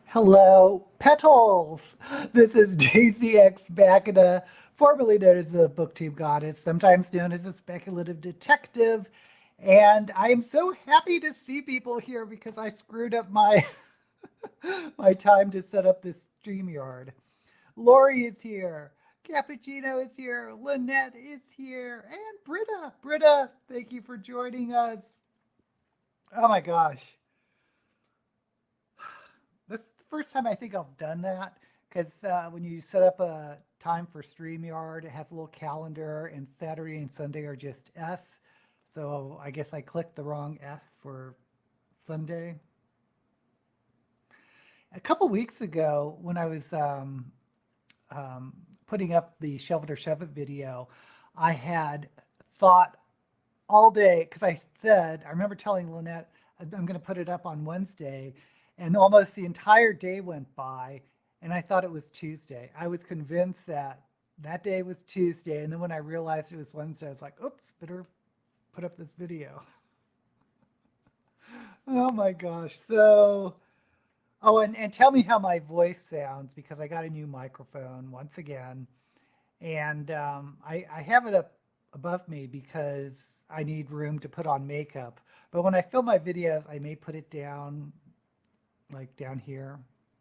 Hello, Petals! This is Daisy X Machina, formerly known as the booktube goddess, sometimes known as a speculative detective. And I am so happy to see people here because I screwed up my my time to set up this StreamYard. Lori is here. Cappuccino is here. Lynette is here. And Britta. Britta, thank you for joining us. Oh my gosh. This is the first time I think I've done that because when you set up a time for StreamYard, it has a little calendar, and Saturday and Sunday are just S. So I guess I clicked the wrong S for Sunday. A couple weeks ago, when I was um, putting up the Shelf It or Shove It video, I had thought all day because I remember telling Lynette I'm going to put it up on Wednesday, and almost the entire day went by, and I thought it was Tuesday. I was convinced that that day was Tuesday, and then when I realized it was Wednesday, I was like, oops, better put up this video. Oh my gosh. And tell me how my voice sounds because I got a new microphone once again. And I have it up above me because I need room to put on makeup. But when I film my videos, I may put it down, like down here,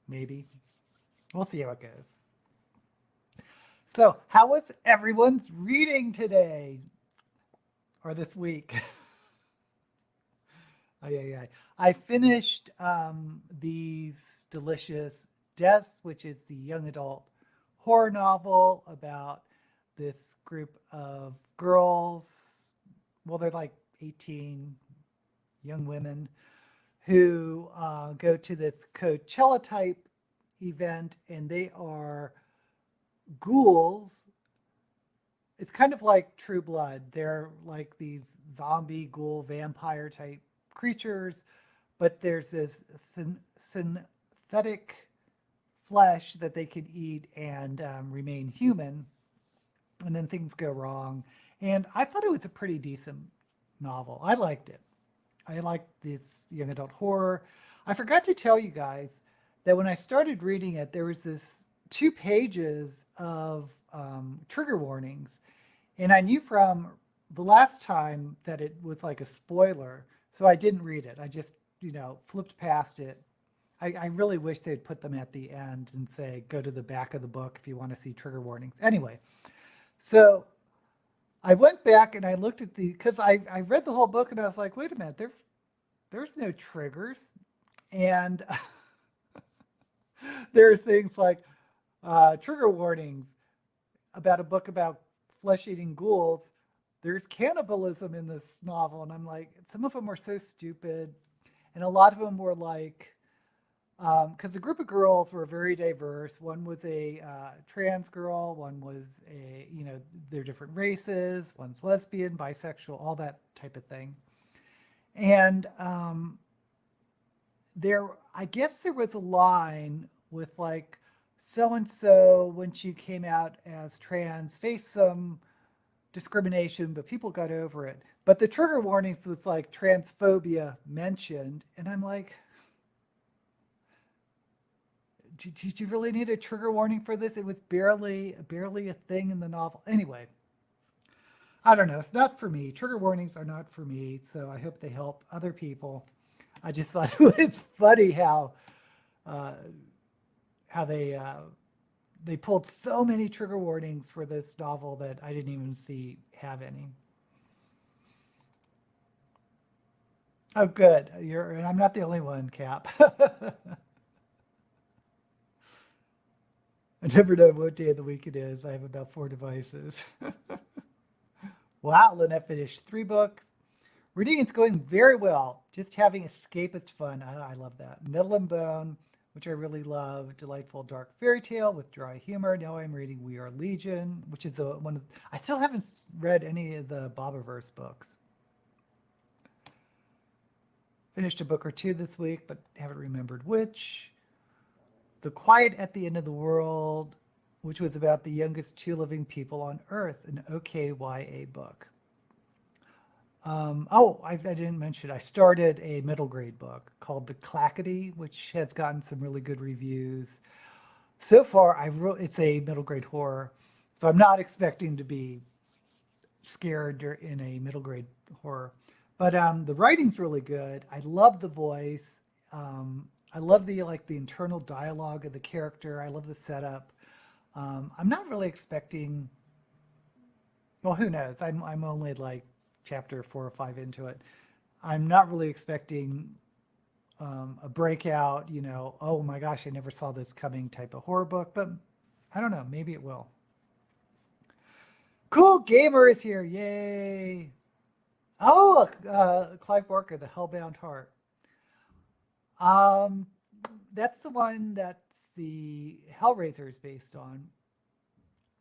maybe. We'll see how it goes. So, how was everyone's reading today or this week? I finished These Delicious Deaths, which is the young adult horror novel about this group of girls. Well, they're like 18 young women who go to this Coachella type event, and they are ghouls. It's kind of like True Blood. They're like these zombie ghoul vampire type creatures, but there's this synthetic flesh that they can eat and remain human, and then things go wrong. And I thought it was a pretty decent novel. I liked it. I liked this young adult horror. I forgot to tell you guys that when I started reading it, there was this 2 pages of trigger warnings, and I knew from the last time that it was like a spoiler, so I didn't read it. I just, flipped past it. I really wish they'd put them at the end and say, go to the back of the book if you want to see trigger warnings. Anyway, so I went back and I looked at because I read the whole book and I was like, wait a minute, there's no triggers. And there are things like trigger warnings about a book about flesh-eating ghouls. There's cannibalism in this novel, and I'm like, some of them were so stupid, and a lot of them were like, because the group of girls were very diverse. One was a trans girl, one was they're different races, one's lesbian, bisexual, all that type of thing. And I guess there was a line with like, so-and-so, when she came out as trans, faced some discrimination, but people got over it. But the trigger warnings was like transphobia mentioned, and I'm like, did you really need a trigger warning for this? It was barely a thing in the novel. Anyway, I don't know. It's not for me. Trigger warnings are not for me, so I hope they help other people. I just thought it was funny how they pulled so many trigger warnings for this novel that I didn't even see have any. Oh, good. And I'm not the only one, Cap. I never know what day of the week it is. I have about 4 devices. Wow, Lynette finished 3 books. Reading is going very well. Just having escapist fun. I love that. Nettle and Bone, which I really love. Delightful dark fairy tale with dry humor. Now I'm reading We Are Legion, which is one of. I still haven't read any of the Bobiverse books. Finished a book or 2 this week, but haven't remembered which. The Quiet at the End of the World, which was about the youngest 2 living people on Earth, an OKYA book. Oh, I didn't mention, I started a middle grade book called The Clackety, which has gotten some really good reviews. So far, it's a middle grade horror, so I'm not expecting to be scared in a middle grade horror. But the writing's really good. I love the voice. I love the internal dialogue of the character. I love the setup. I'm not really expecting. Well, who knows? I'm only like chapter 4 or 5 into it. I'm not really expecting a breakout. Oh my gosh, I never saw this coming type of horror book. But I don't know. Maybe it will. Cool Gamer is here. Yay. Oh, Clive Barker, The Hellbound Heart. Um, that's the one that's the Hellraiser is based on.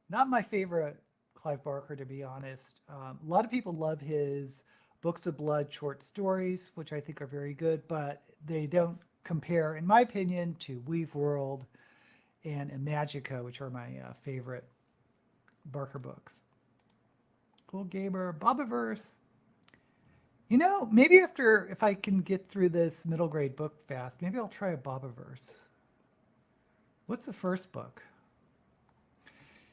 Not my favorite Clive Barker, to be honest. A lot of people love his Books of Blood short stories, which I think are very good, but they don't compare, in my opinion, to Weave World and Imagica, which are my favorite Barker books. Cool Gamer, Bobiverse. Maybe if I can get through this middle grade book fast, maybe I'll try a Bobiverse. What's the first book?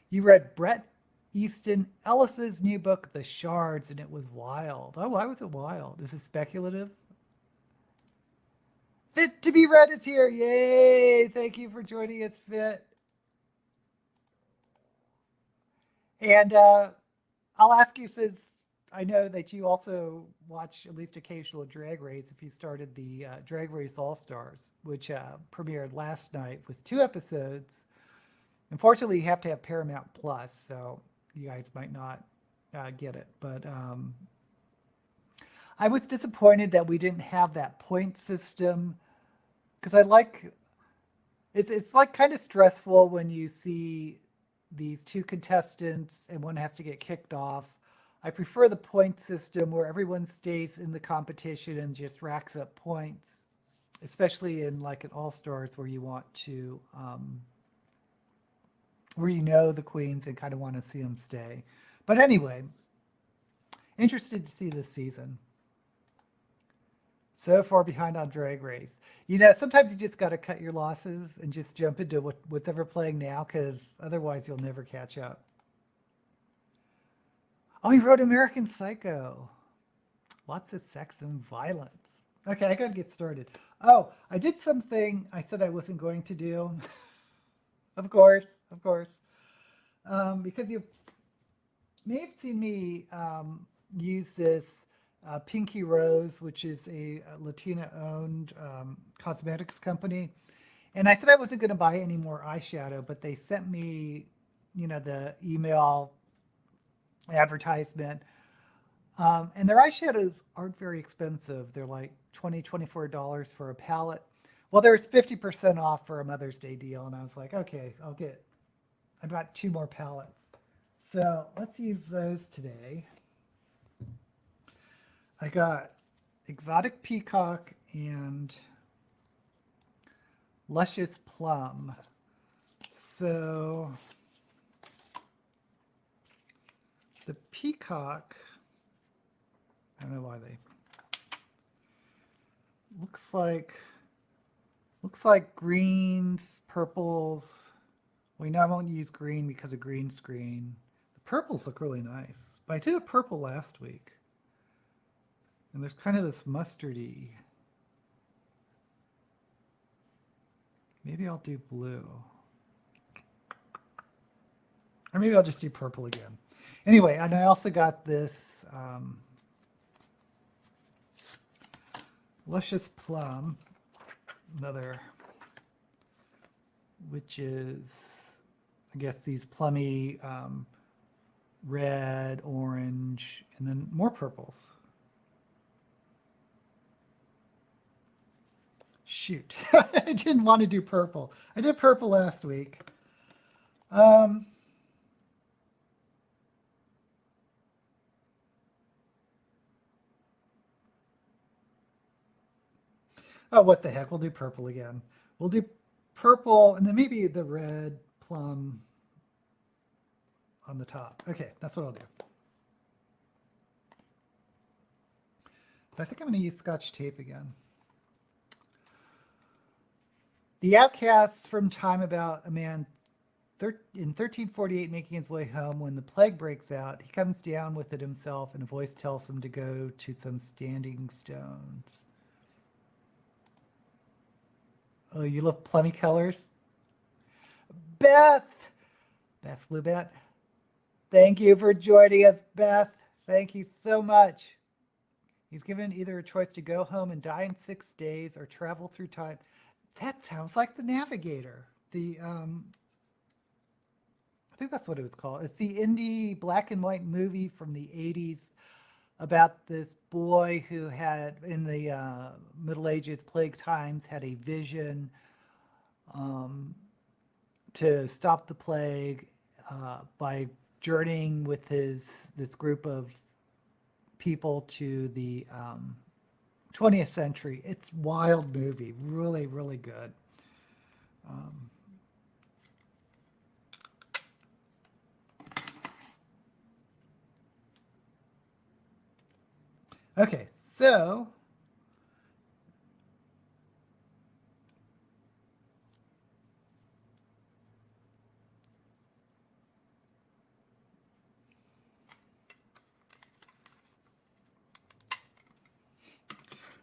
You read Bret Easton Ellis's new book, The Shards, and it was wild. Oh, why was it wild? Is it speculative? Fit to be read is here. Yay! Thank you for joining us, Fit. And I'll ask you, since I know that you also watch at least occasional Drag Race, if you started the Drag Race All-Stars, which premiered last night with 2 episodes. Unfortunately, you have to have Paramount Plus, so you guys might not get it. But I was disappointed that we didn't have that point system, because it's like kind of stressful when you see these 2 contestants and one has to get kicked off. I prefer the point system where everyone stays in the competition and just racks up points, especially in like an All-Stars where you want to, where the queens and kind of want to see them stay. But anyway, interested to see this season. So far behind on Drag Race. Sometimes you just got to cut your losses and just jump into what's ever playing now, because otherwise you'll never catch up. Oh, he wrote American Psycho. Lots of sex and violence. Okay, I gotta get started. Oh, I did something I said I wasn't going to do. Of course. Because you may have seen me use this Pinky Rose, which is a Latina-owned cosmetics company. And I said I wasn't going to buy any more eyeshadow, but they sent me, the email advertisement. And their eyeshadows aren't very expensive. They're like $20, $24 for a palette. Well, there's 50% off for a Mother's Day deal. And I was like, okay, I bought 2 more palettes. So let's use those today. I got Exotic Peacock and Luscious Plum. So the Peacock, I don't know why they, looks like greens, purples. I won't use green because of green screen. The purples look really nice. But I did a purple last week. And there's kind of this mustardy. Maybe I'll do blue. Or maybe I'll just do purple again. Anyway, and I also got this Luscious Plum, which is, I guess, these plummy red, orange, and then more purples. Shoot, I didn't want to do purple. I did purple last week. Oh, what the heck? We'll do purple again. We'll do purple and then maybe the red plum on the top. Okay, that's what I'll do. I think I'm going to use Scotch tape again. The outcasts from time about a man in 1348 making his way home when the plague breaks out. He comes down with it himself, and a voice tells him to go to some standing stones. Oh, you love plummy colors? Beth Lubet, thank you for joining us, Beth. Thank you so much. He's given either a choice to go home and die in 6 days or travel through time. That sounds like The Navigator. I think that's what it was called. It's the indie black and white movie from the 80s about this boy who had, in the Middle Ages, plague times, had a vision to stop the plague by journeying with this group of people to the 20th century. It's a wild movie, really, really good. Okay, so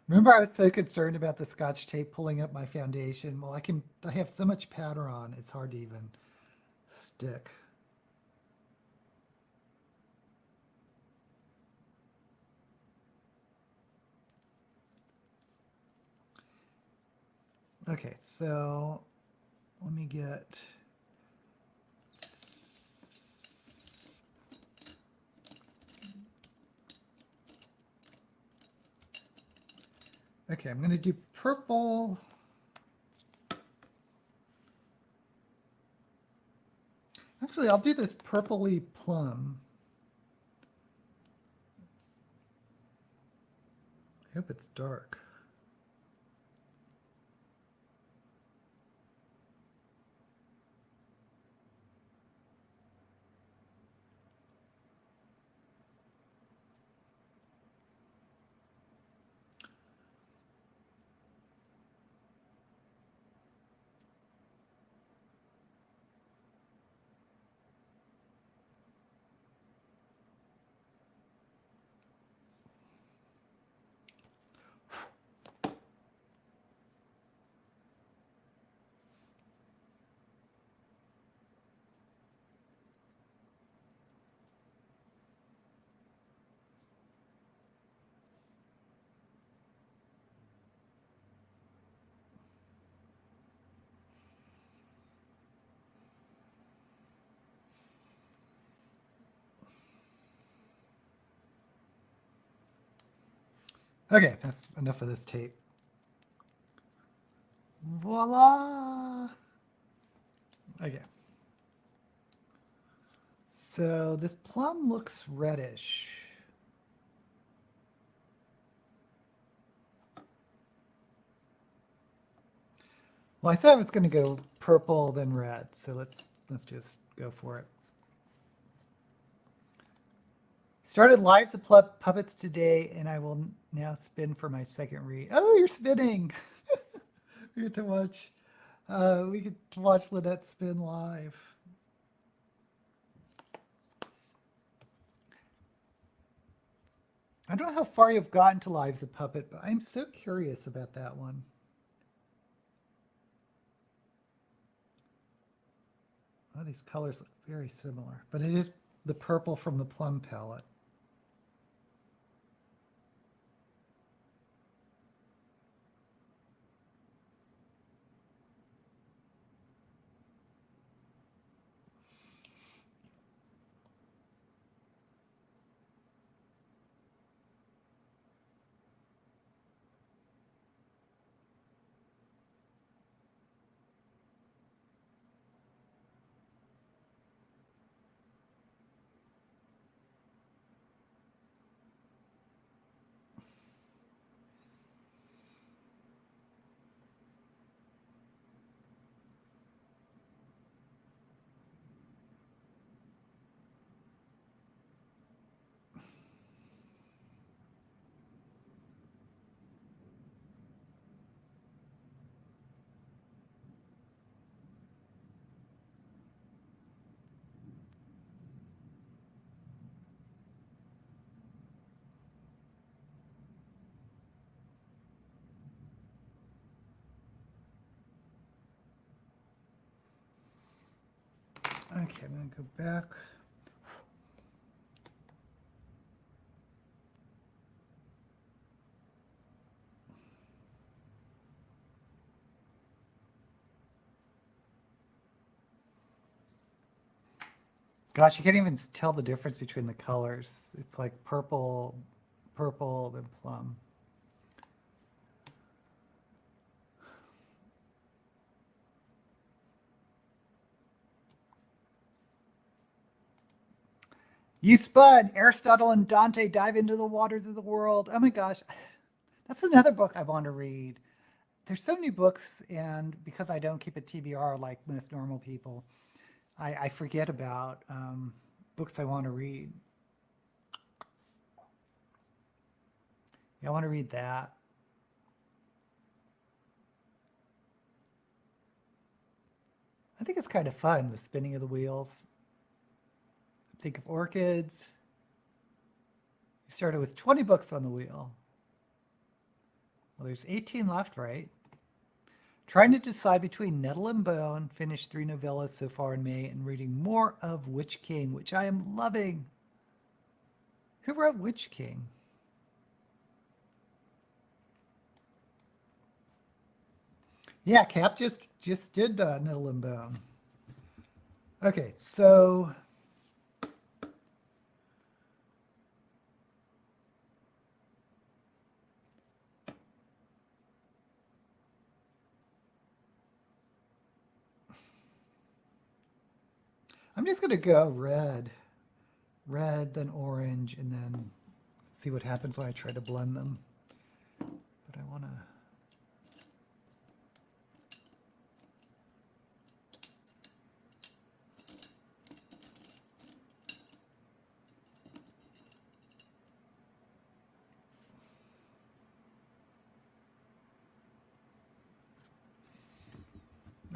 remember I was so concerned about the Scotch tape pulling up my foundation. Well, I have so much powder on, it's hard to even stick. Okay, so let me get... Okay, I'm going to do purple. Actually, I'll do this purpley plum. I hope it's dark. Okay, that's enough of this tape. Voila! Okay. So this plum looks reddish. Well, I thought I was going to go purple then red, so let's just go for it. Started live to puppets today, and I will now spin for my second read. Oh, you're spinning! We get to watch. We get to watch Lynette spin live. I don't know how far you've gotten to Lives of Puppet, but I'm so curious about that one. Oh, these colors look very similar, but it is the purple from the plum palette. Okay, I'm going to go back. Gosh, you can't even tell the difference between the colors. It's like purple, purple, then plum. You spud! Aristotle and Dante dive into the waters of the world. Oh my gosh. That's another book I want to read. There's so many books, and because I don't keep a TBR like most normal people, I forget about books I want to read. Yeah, I want to read that. I think it's kind of fun, the spinning of the wheels. Think of orchids. You started with 20 books on the wheel. Well, there's 18 left, right? Trying to decide between Nettle and Bone, finished 3 novellas so far in May, and reading more of Witch King, which I am loving. Who wrote Witch King? Yeah, Cap just did Nettle and Bone. Okay, so I'm just going to go red, then orange, and then see what happens when I try to blend them. But I want to...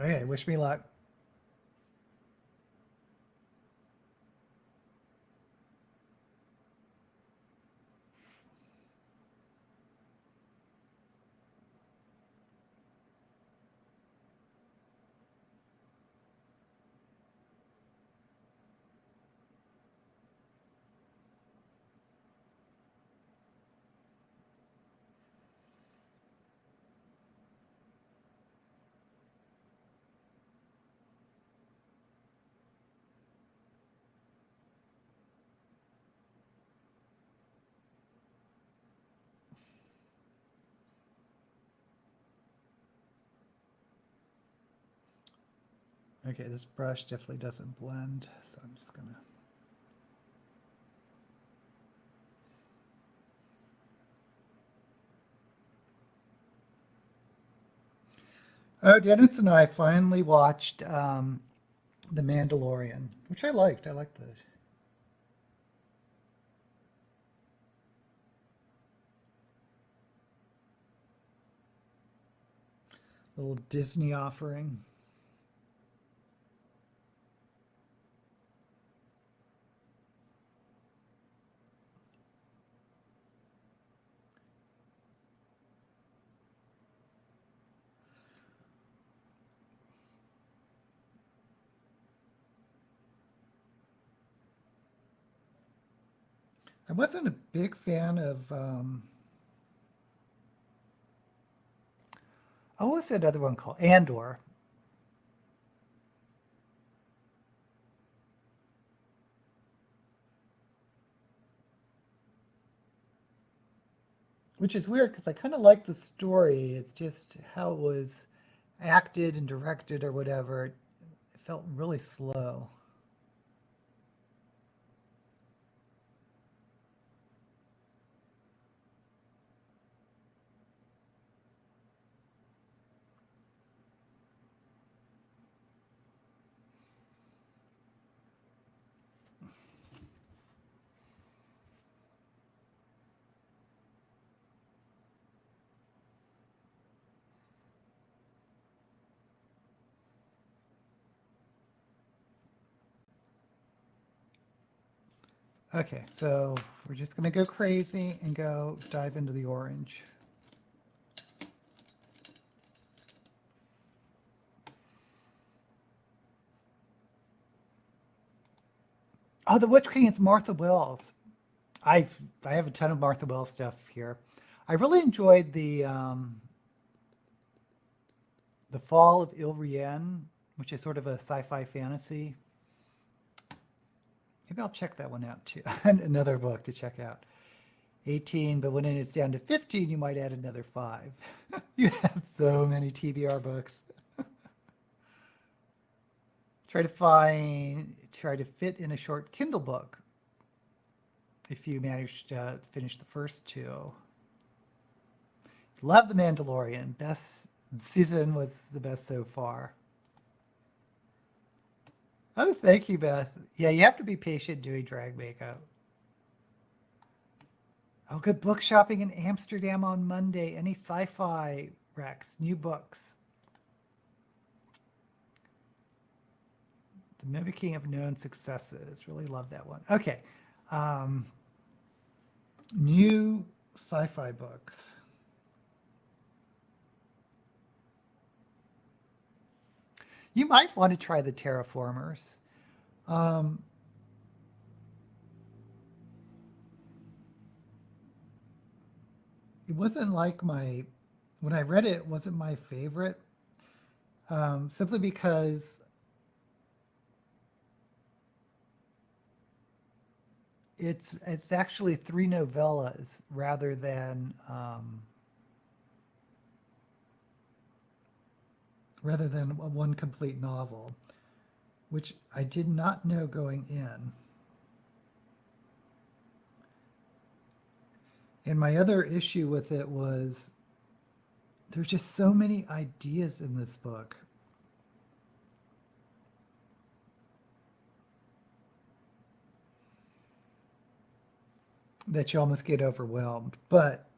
Okay, wish me luck. Okay, this brush definitely doesn't blend, so I'm just gonna... Oh, Dennis and I finally watched The Mandalorian, which I liked. I liked the... little Disney offering. I wasn't a big fan of... oh, what's that other one called? Andor. Which is weird because I kind of like the story. It's just how it was acted and directed or whatever. It felt really slow. Okay, so we're just going to go crazy and go dive into the orange. Oh, the Witch King. It's Martha Wells. I have a ton of Martha Wells stuff here. I really enjoyed the Fall of Ilrien, which is sort of a sci-fi fantasy. Maybe I'll check that one out too. Another book to check out. 18, but when it's down to 15, you might add another 5. You have so many TBR books. Try to fit in a short Kindle book if you manage to finish the first 2. Love The Mandalorian. Best season was the best so far. Oh, thank you, Beth. Yeah, you have to be patient doing drag makeup. Oh, good book shopping in Amsterdam on Monday. Any sci-fi recs, new books? The Mimicking of Known Successes. Really love that one. Okay. New sci-fi books. You might want to try the Terraformers. It wasn't like when I read it, it wasn't my favorite, simply because it's actually 3 novellas rather than one complete novel, which I did not know going in. And my other issue with it was there's just so many ideas in this book. That you almost get overwhelmed. But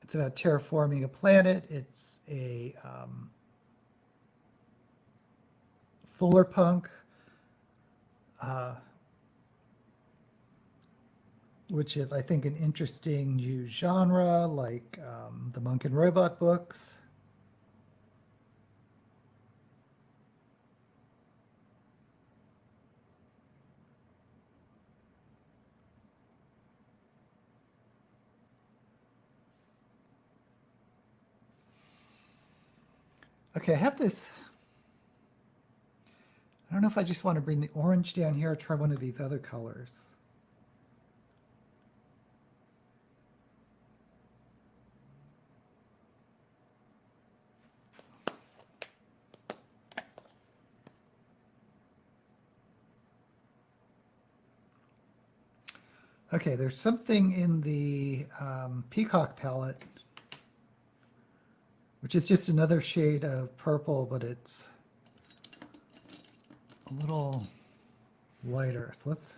it's about terraforming a planet. It's a solar punk, which is, I think, an interesting new genre, like the Monk and Robot books. Okay, I have this. I don't know if I just want to bring the orange down here or try one of these other colors. Okay, there's something in the Peacock palette, which is just another shade of purple, but it's a little lighter. So let's...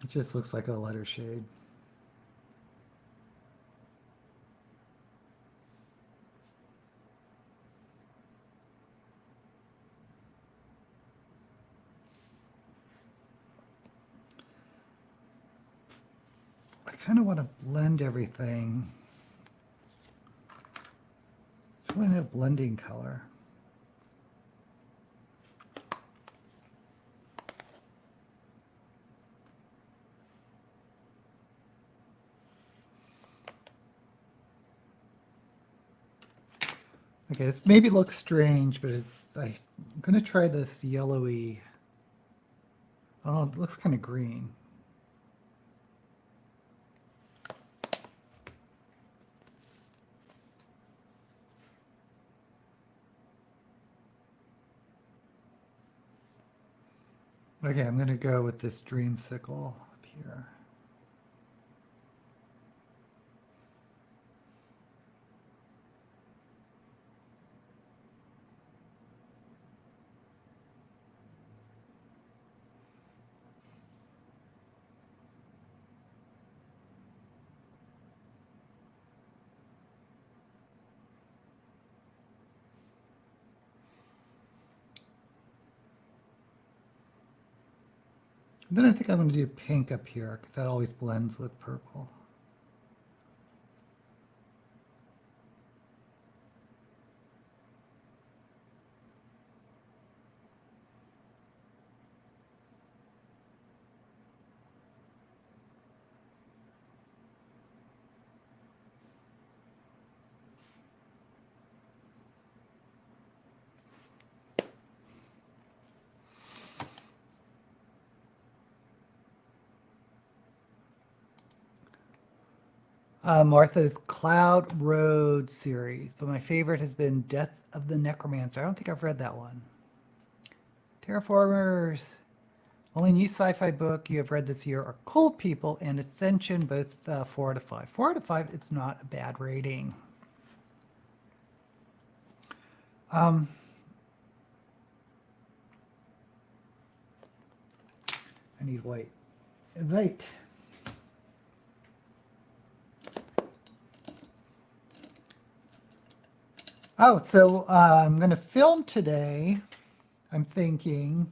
it just looks like a lighter shade. I kind of want to blend everything. It's really no blending color. Okay, this maybe looks strange, but I'm going to try this yellowy. I don't know, it looks kind of green. Okay, I'm going to go with this dreamsicle up here. Then I think I'm going to do pink up here because that always blends with purple. Martha's Cloud Road series, but my favorite has been Death of the Necromancer. I don't think I've read that one. Terraformers. Only new sci-fi book you have read this year are Cold People and Ascension, both 4 out of 5. 4 out of 5, it's not a bad rating. I need white. Invite. Oh, so I'm going to film today. I'm thinking.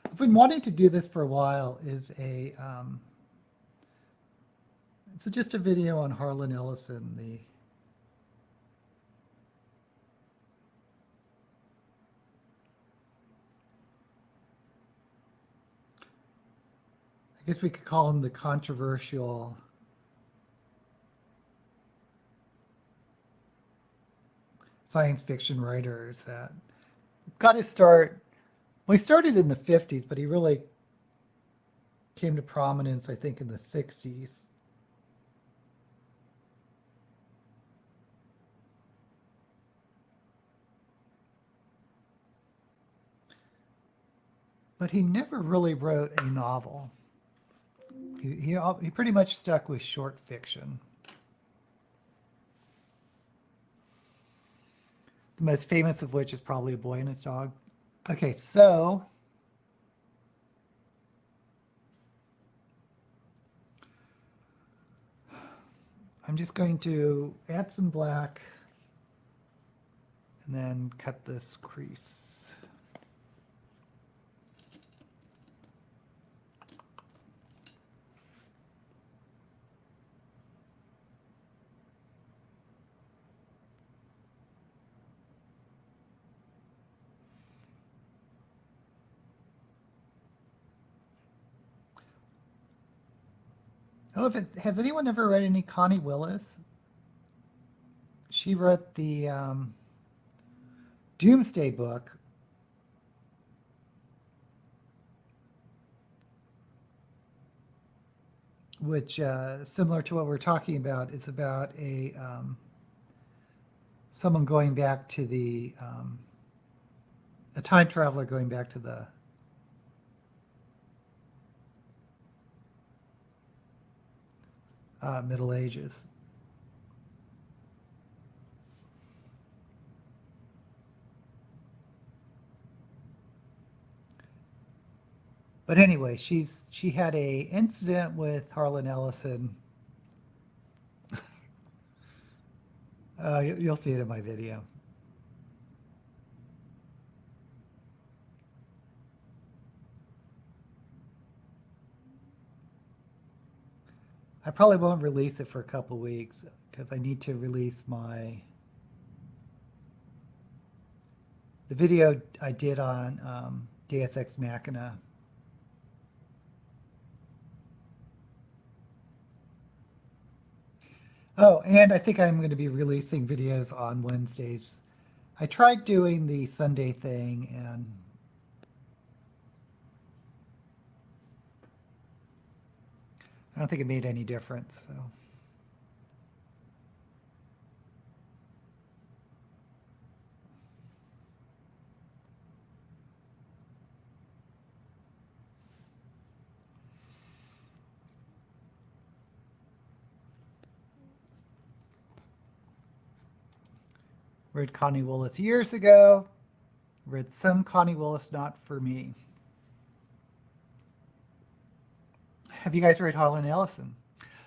I've been wanting to do this for a while. It's just a video on Harlan Ellison, I guess we could call him the controversial science fiction writers that got his start. Well, he started in the 50s, but he really came to prominence, I think, in the 60s. But he never really wrote a novel. He pretty much stuck with short fiction. The most famous of which is probably A Boy and His Dog. Okay, so I'm just going to add some black and then cut this crease. Oh, has anyone ever read any Connie Willis? She wrote the Doomsday book, which, similar to what we're talking about, is about someone going back to a time traveler going back to the Middle Ages. But anyway, she had a incident with Harlan Ellison. You'll see it in my video. I probably won't release it for a couple weeks because I need to release the video I did on Deus Ex Machina. Oh, and I think I'm going to be releasing videos on Wednesdays. I tried doing the Sunday thing and I don't think it made any difference. So. Read Connie Willis years ago. Read some Connie Willis, not for me. Have you guys read Harlan Ellison?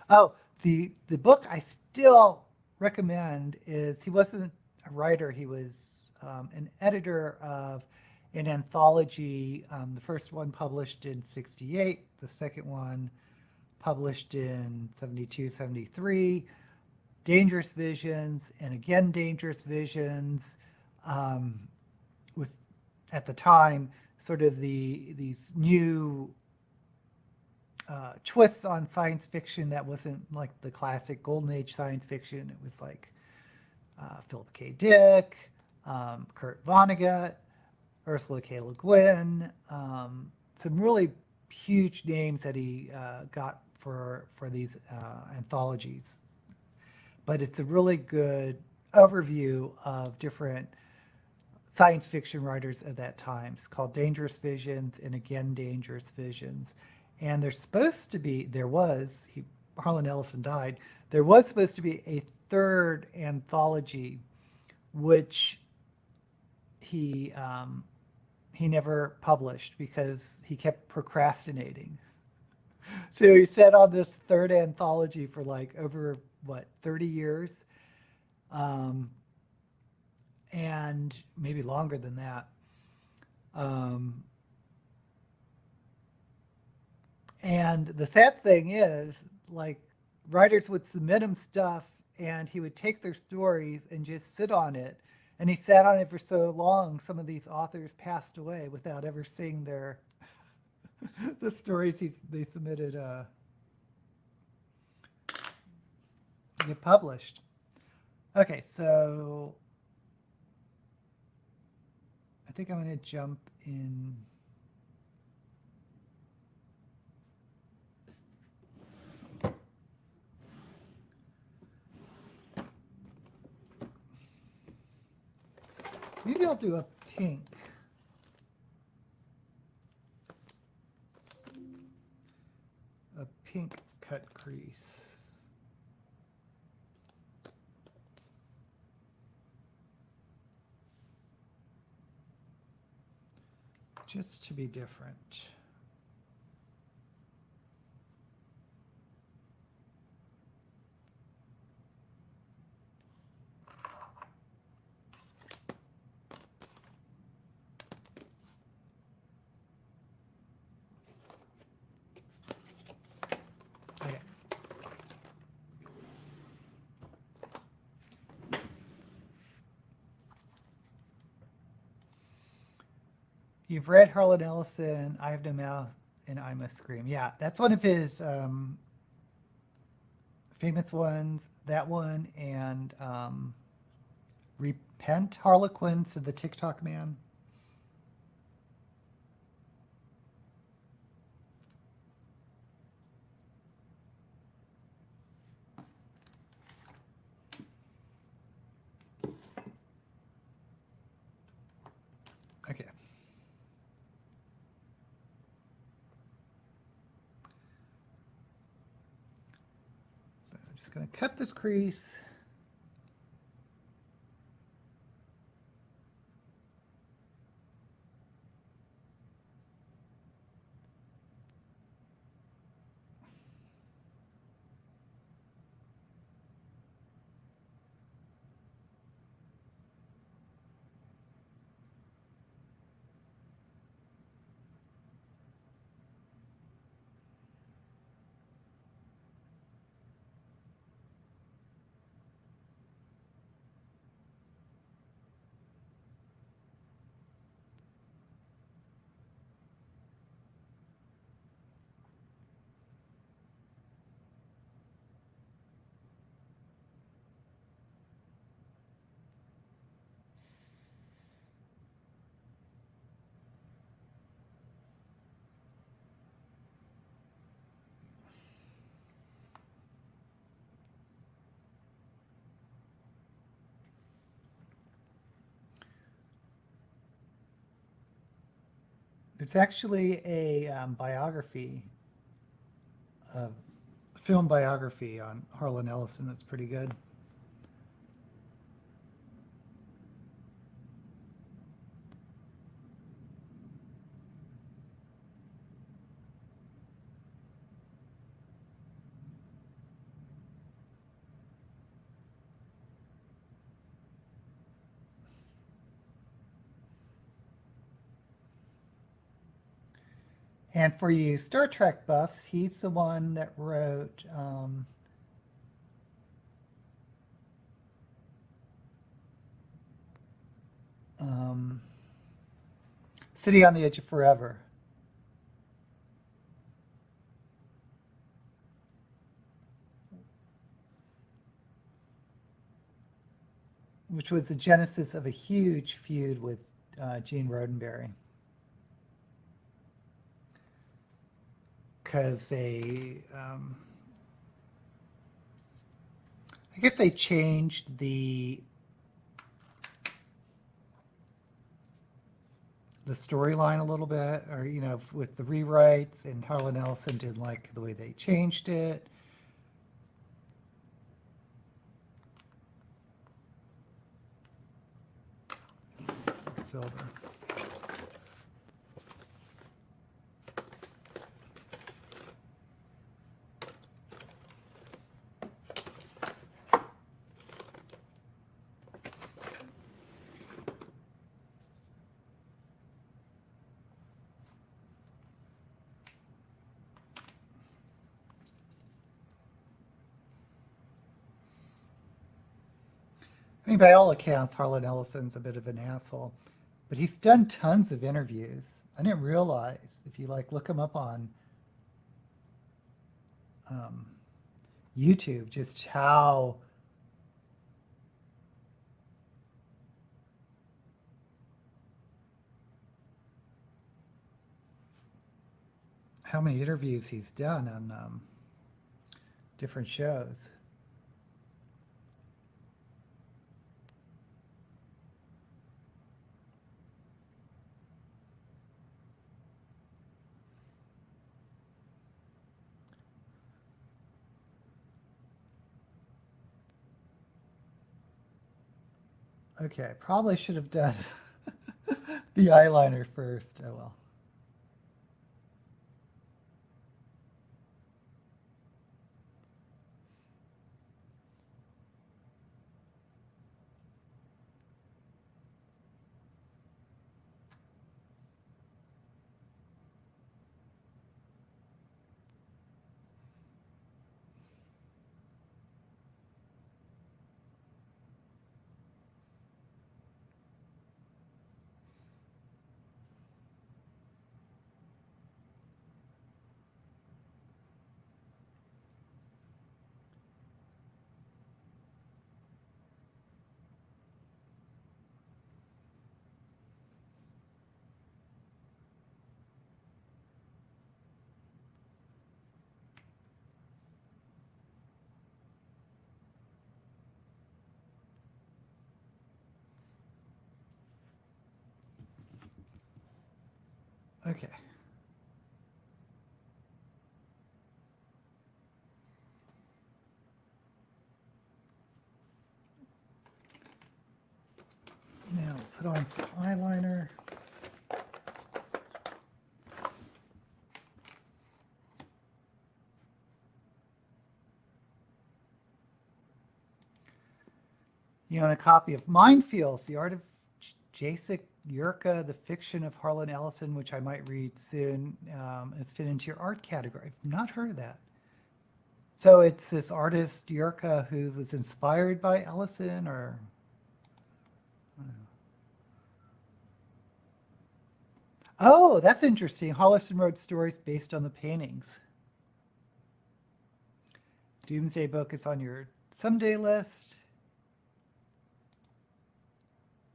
Oh, the book I still recommend is, he wasn't a writer, he was an editor of an anthology. The first one published in 68, the second one published in 72, 73. Dangerous Visions, and again Dangerous Visions, was at the time sort of these new twists on science fiction that wasn't like the classic golden age science fiction. It was like Philip K. Dick, Kurt Vonnegut, Ursula K. Le Guin, some really huge names that he got for these anthologies. But it's a really good overview of different science fiction writers of that time. It's called Dangerous Visions and again Dangerous Visions. And Harlan Ellison died. There was supposed to be a third anthology, which he never published because he kept procrastinating. So he sat on this third anthology for like over 30 years, and maybe longer than that. And the sad thing is, like, writers would submit him stuff and he would take their stories and just sit on it. And he sat on it for so long, some of these authors passed away without ever seeing their the stories they submitted get published. Okay, so I think I'm going to jump in. Maybe I'll do a pink. A pink cut crease. Just to be different. Okay. You've read Harlan Ellison, I Have No Mouth, and I Must Scream. Yeah, that's one of his famous ones. That one and Repent, Harlequin, said the TikTok man. Okay. So I'm just going to cut this crease. It's actually a biography, a film biography on Harlan Ellison that's pretty good. And for you Star Trek buffs, he's the one that wrote City on the Edge of Forever. Which was the genesis of a huge feud with Gene Roddenberry. Because they, I guess they changed the storyline a little bit, or, you know, with the rewrites, and Harlan Ellison didn't like the way they changed it. Some silver. I mean, by all accounts, Harlan Ellison's a bit of an asshole, but he's done tons of interviews. I didn't realize, if you like look him up on YouTube, just how many interviews he's done on different shows. Okay, probably should have done the eyeliner first. Oh well. Okay. Now put on some eyeliner. You own a copy of Minefields, The Art of Jacek Yurka, The Fiction of Harlan Ellison, which I might read soon. It's fit into your art category. I've not heard of that. So it's this artist, Yurka, who was inspired by Ellison, or... Oh, that's interesting. Harlan wrote stories based on the paintings. Doomsday Book is on your someday list.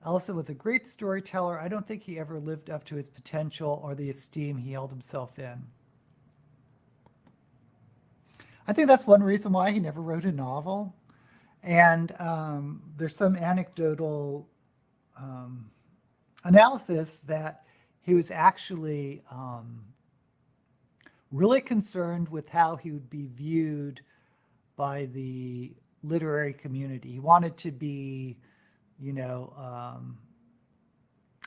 Ellison was a great storyteller. I don't think he ever lived up to his potential or the esteem he held himself in. I think that's one reason why he never wrote a novel. And there's some anecdotal analysis that he was actually really concerned with how he would be viewed by the literary community. He wanted to be, you know,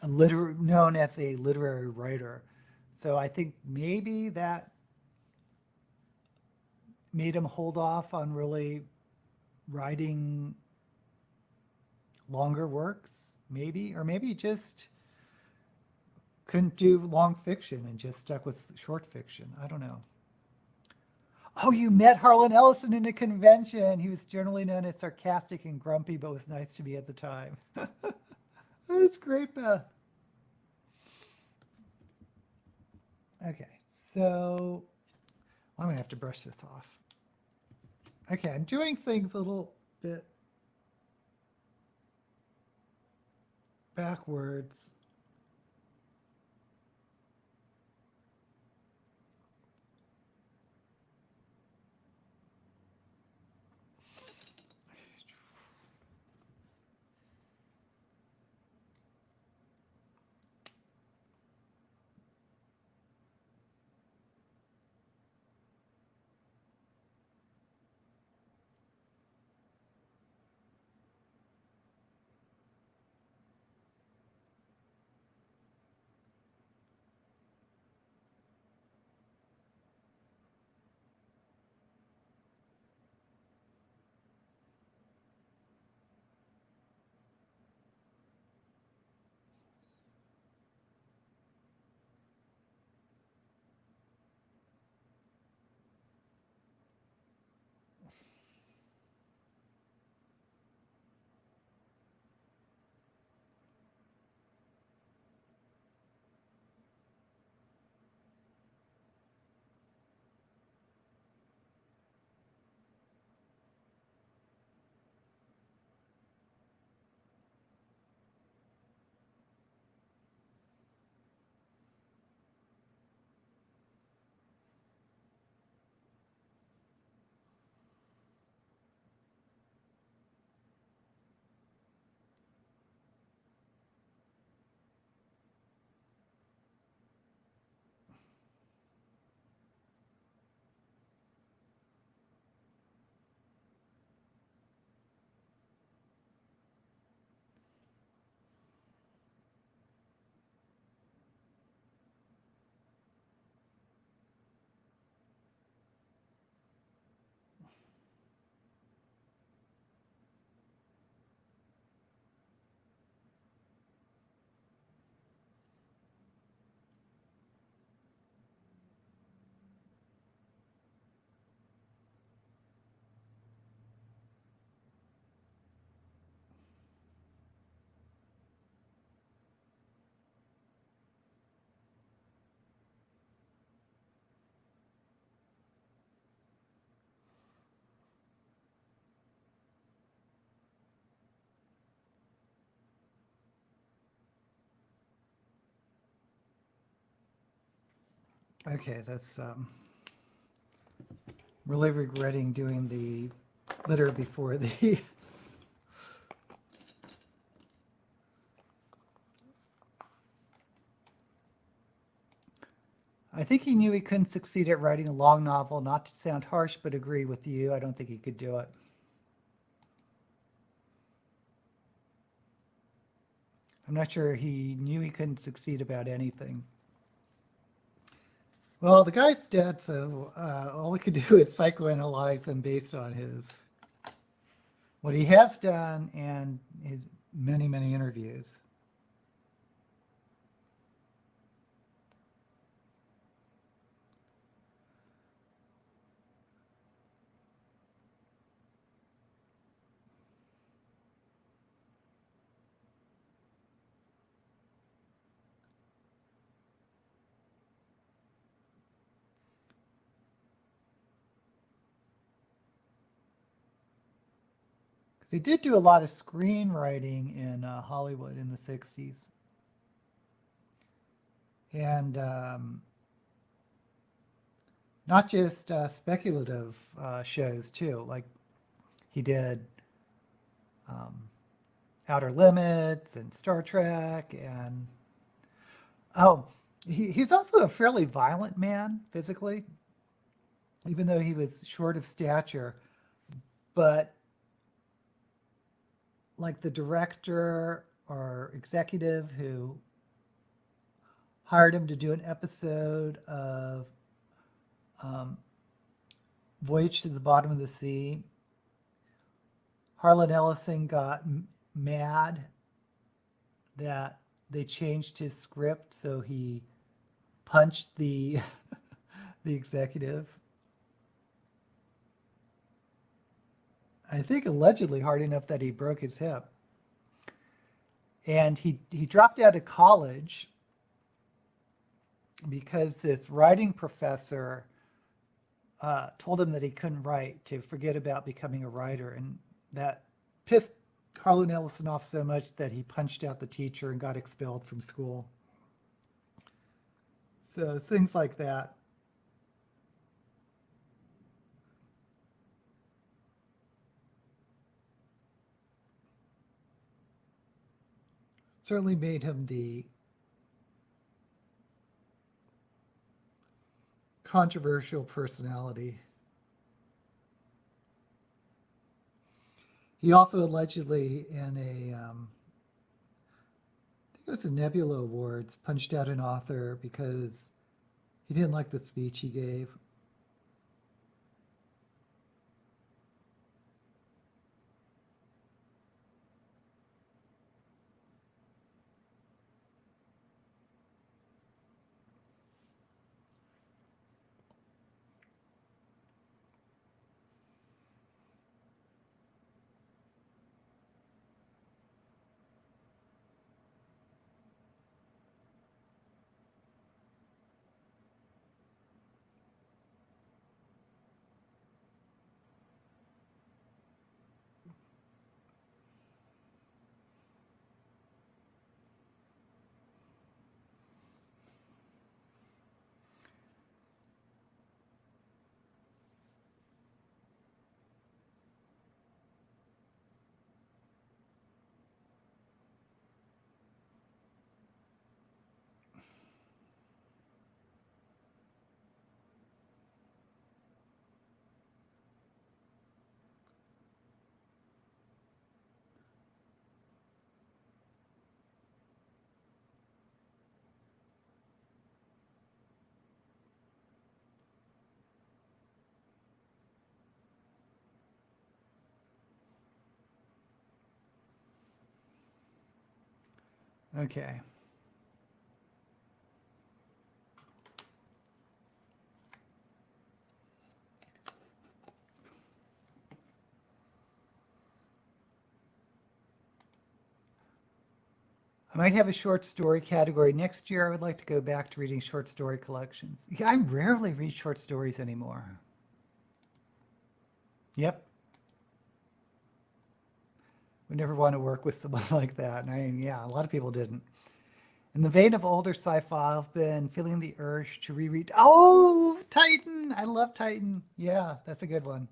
known as a literary writer. So I think maybe that made him hold off on really writing longer works, maybe, or maybe just couldn't do long fiction and just stuck with short fiction. I don't know. Oh, you met Harlan Ellison in a convention. He was generally known as sarcastic and grumpy, but was nice to me at the time. That's great, Beth. Okay, so I'm going to have to brush this off. Okay, I'm doing things a little bit backwards. Okay, that's really regretting doing the litter before the I think he knew he couldn't succeed at writing a long novel, not to sound harsh, but agree with you. I don't think he could do it. I'm not sure he knew he couldn't succeed about anything. Well, the guy's dead, so all we could do is psychoanalyze him based on what he has done and his many, many interviews. He did do a lot of screenwriting in Hollywood in the 60s. And not just speculative shows, too. Like he did Outer Limits and Star Trek. And he's also a fairly violent man physically, even though he was short of stature. But like the director or executive who hired him to do an episode of Voyage to the Bottom of the Sea, Harlan Ellison got mad that they changed his script so he punched the the executive. I think allegedly hard enough that he broke his hip. And he dropped out of college because this writing professor told him that he couldn't write, to forget about becoming a writer. And that pissed Harlan Ellison off so much that he punched out the teacher and got expelled from school. So things like that. Certainly made him the controversial personality. He also allegedly, in a, I think it was a Nebula Awards, punched out an author because he didn't like the speech he gave. Okay. I might have a short story category. Next year, I would like to go back to reading short story collections. Yeah, I rarely read short stories anymore. Yep. Would never want to work with someone like that. And yeah, a lot of people didn't. In the vein of older sci-fi, I've been feeling the urge to reread. Oh, Titan! I love Titan. Yeah, that's a good one.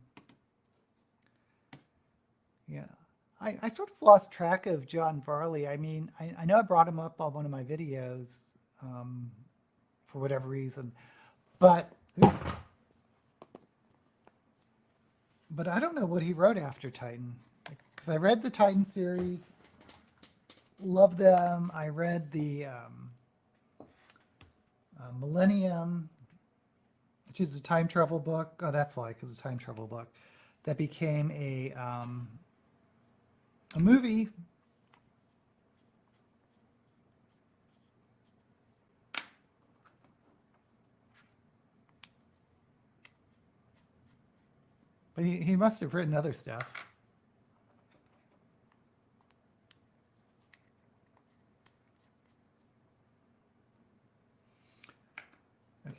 Yeah. I sort of lost track of John Varley. I mean, I know I brought him up on one of my videos for whatever reason, but I don't know what he wrote after Titan, because I read the Titan series, love them. I read the Millennium, which is a time travel book. Oh, that's why, because it's a time travel book that became a movie. But he must have written other stuff. Okay.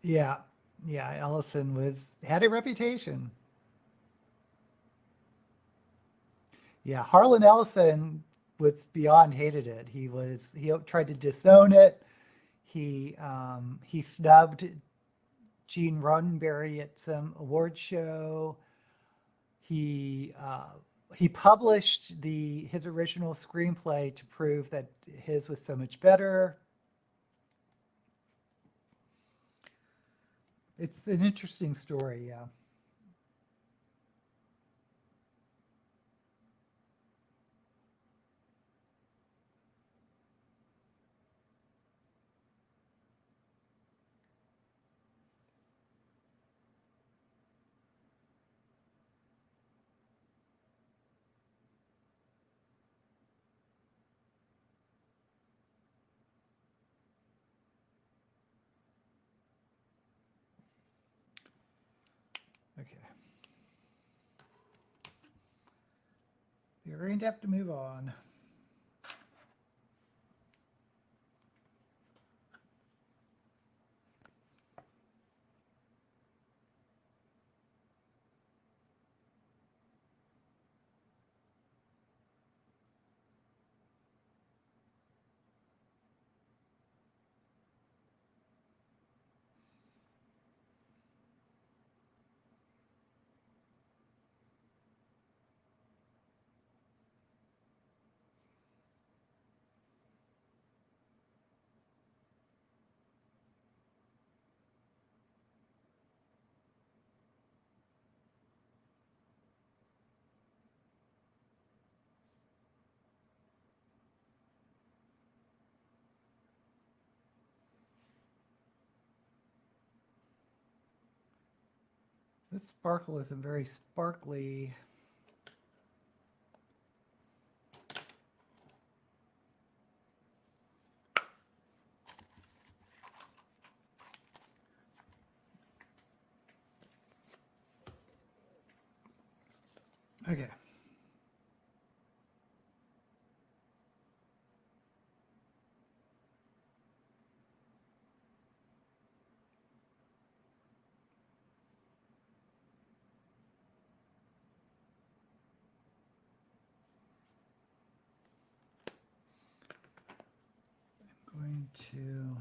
Yeah, yeah, Ellison had a reputation. Yeah, Harlan Ellison was beyond hated it. He tried to disown it. He snubbed Gene Roddenberry at some award show. He published his original screenplay to prove that his was so much better. It's an interesting story, yeah. Okay. You're going to have to move on. This sparkle isn't very sparkly. Okay. I'm going to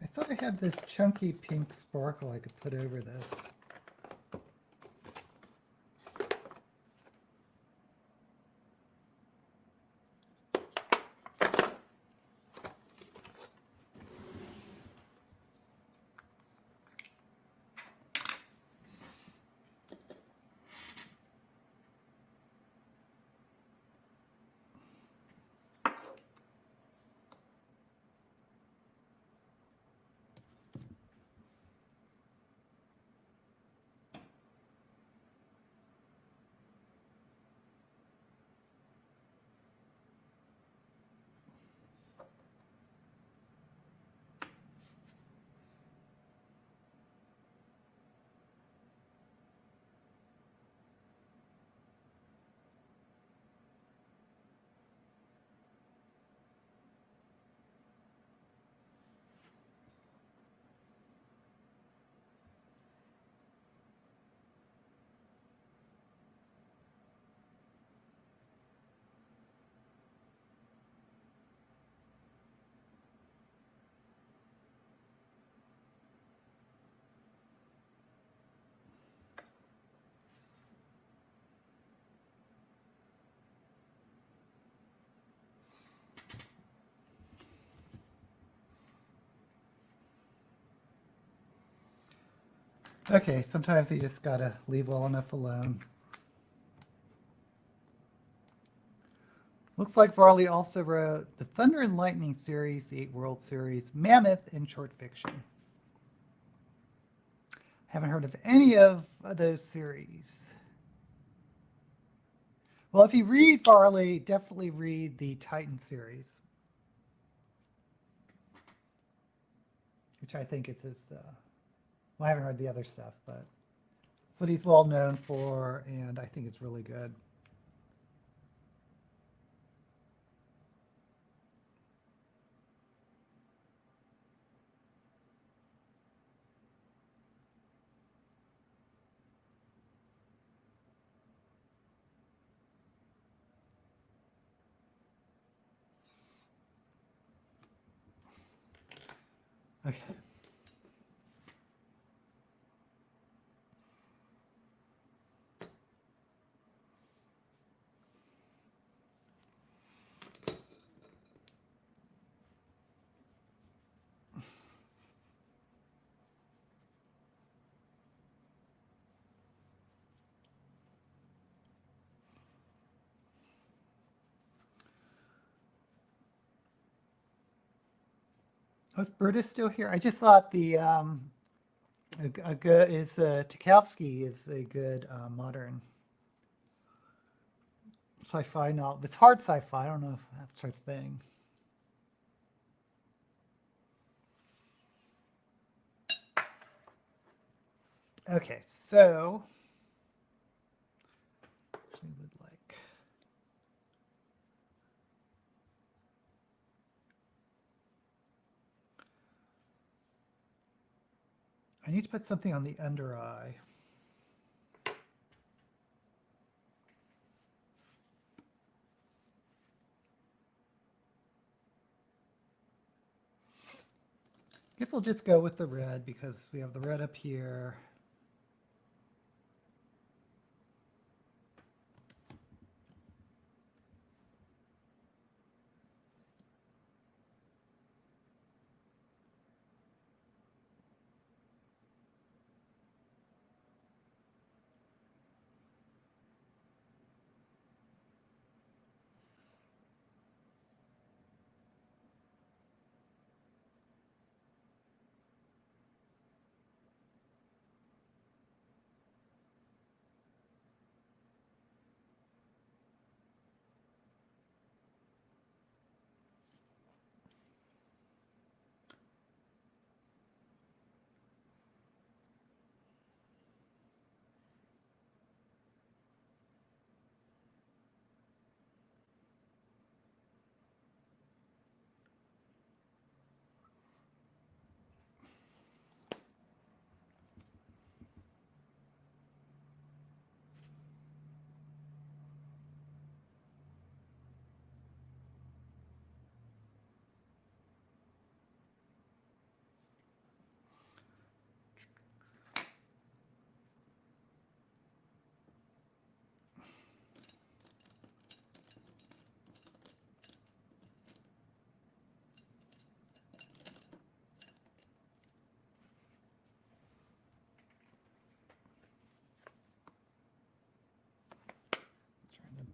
I thought I had this chunky pink sparkle I could put over this. Okay, sometimes you just gotta leave well enough alone. Looks like Varley also wrote the Thunder and Lightning series, the 8 World series, Mammoth, and short fiction. Haven't heard of any of those series. Well, if you read Varley, definitely read the Titan series, which I think is his. Well, I haven't read the other stuff, but it's what he's well known for, and I think it's really good. Okay. Was Brutus still here? I just thought the a good is Tchaikovsky is a good modern sci-fi novel. It's hard sci-fi. I don't know if that's her thing. Okay, so we would like. I need to put something on the under eye. I guess we'll just go with the red because we have the red up here.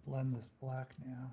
Blend this black now.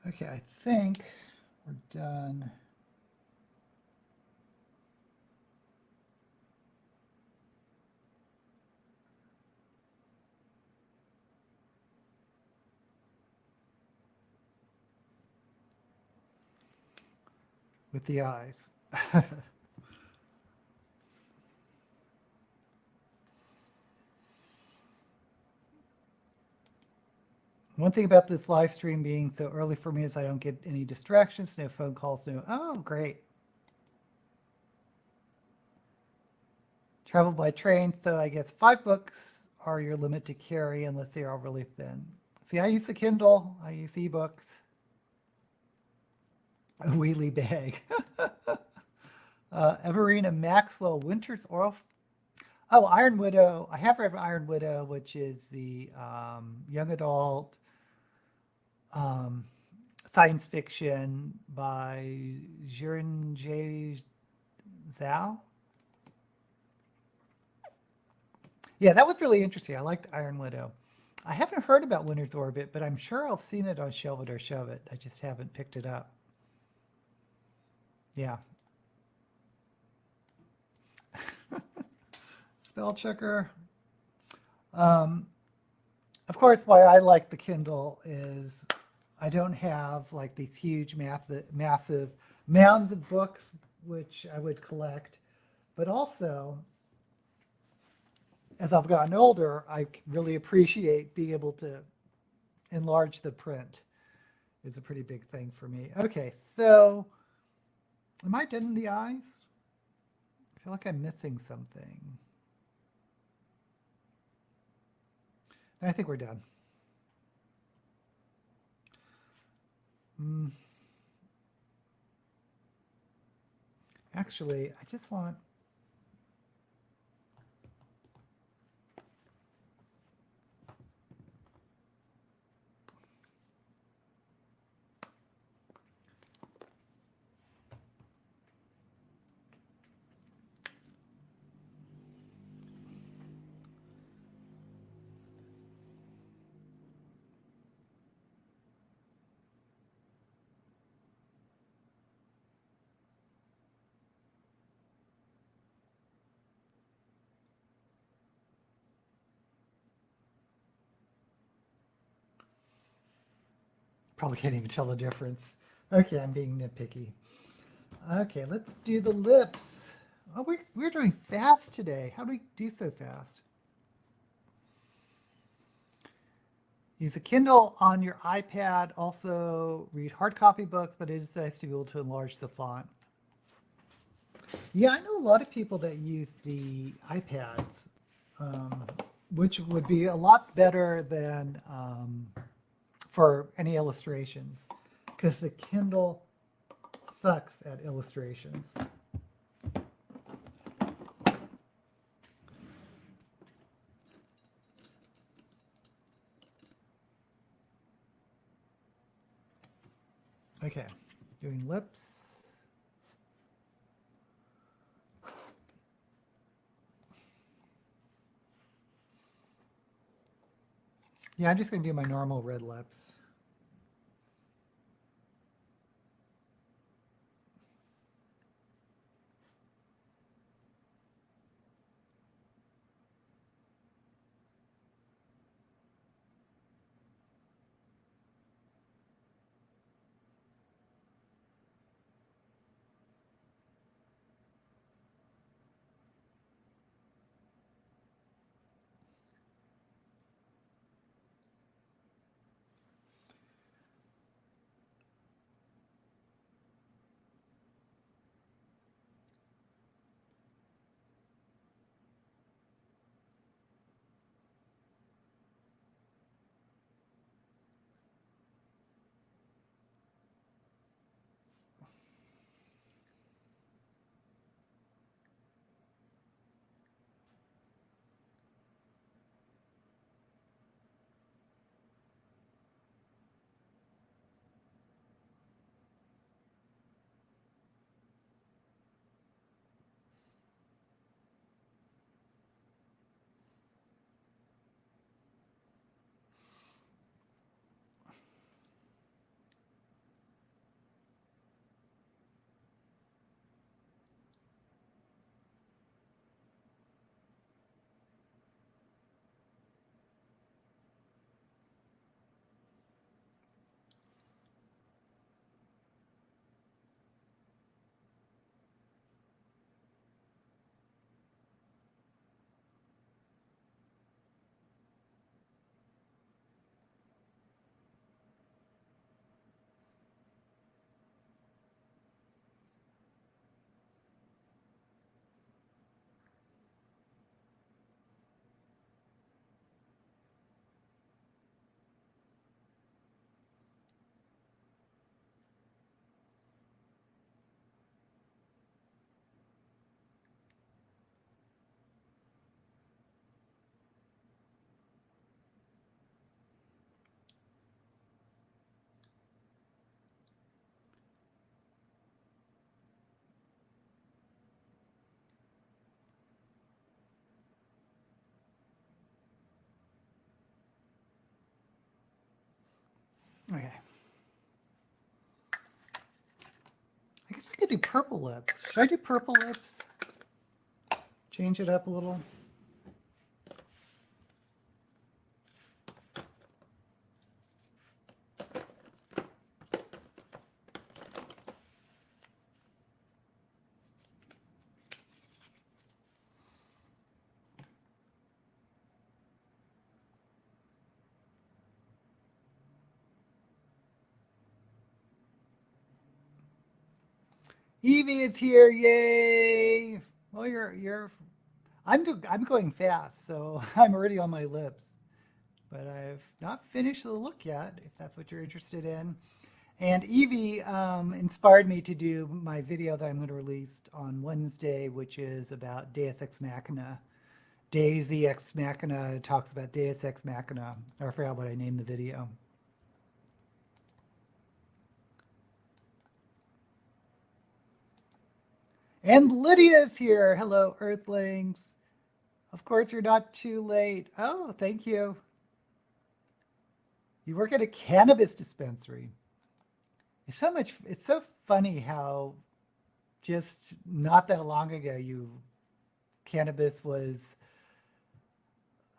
Okay, I think we're done. With the eyes. One thing about this live stream being so early for me is I don't get any distractions, no phone calls, no, oh, great. Travel by train, so I guess 5 books are your limit to carry unless they are really thin. See, I use the Kindle, I use ebooks. A wheelie bag. Everina Maxwell, Winter's Oil. Oh, Iron Widow. I have read Iron Widow, which is the young adult science fiction by Jiren J. Zhao. Yeah, that was really interesting. I liked Iron Widow. I haven't heard about Winter's Orbit, but I'm sure I've seen it on Shelve It or Shove It. I just haven't picked it up. Yeah. Spell checker. Of course, why I like the Kindle is I don't have like these huge massive mounds of books, which I would collect, but also as I've gotten older, I really appreciate being able to enlarge the print. is a pretty big thing for me. Okay, so am I done in the eyes? I feel like I'm missing something. I think we're done. Actually, I just want... Probably can't even tell the difference. Okay, I'm being nitpicky. Okay, let's do the lips. Oh, we're doing fast today. How do we do so fast? Use a Kindle on your iPad. Also read hard copy books, but it is nice to be able to enlarge the font. Yeah, I know a lot of people that use the iPads, which would be a lot better than for any illustrations, because the Kindle sucks at illustrations. Okay, doing lips. Yeah, I'm just going to do my normal red lips. Okay. I guess I could do purple lips. Should I do purple lips? Change it up a little. Evie is here, yay! Well, I'm going fast, so I'm already on my lips. But I've not finished the look yet, if that's what you're interested in. And Evie inspired me to do my video that I'm going to release on Wednesday, which is about Deus Ex Machina. Daisy Ex Machina talks about Deus Ex Machina. I forgot what I named the video. And Lydia's here. Hello, Earthlings. Of course, you're not too late. Oh, thank you. You work at a cannabis dispensary. It's so funny how just not that long ago cannabis was,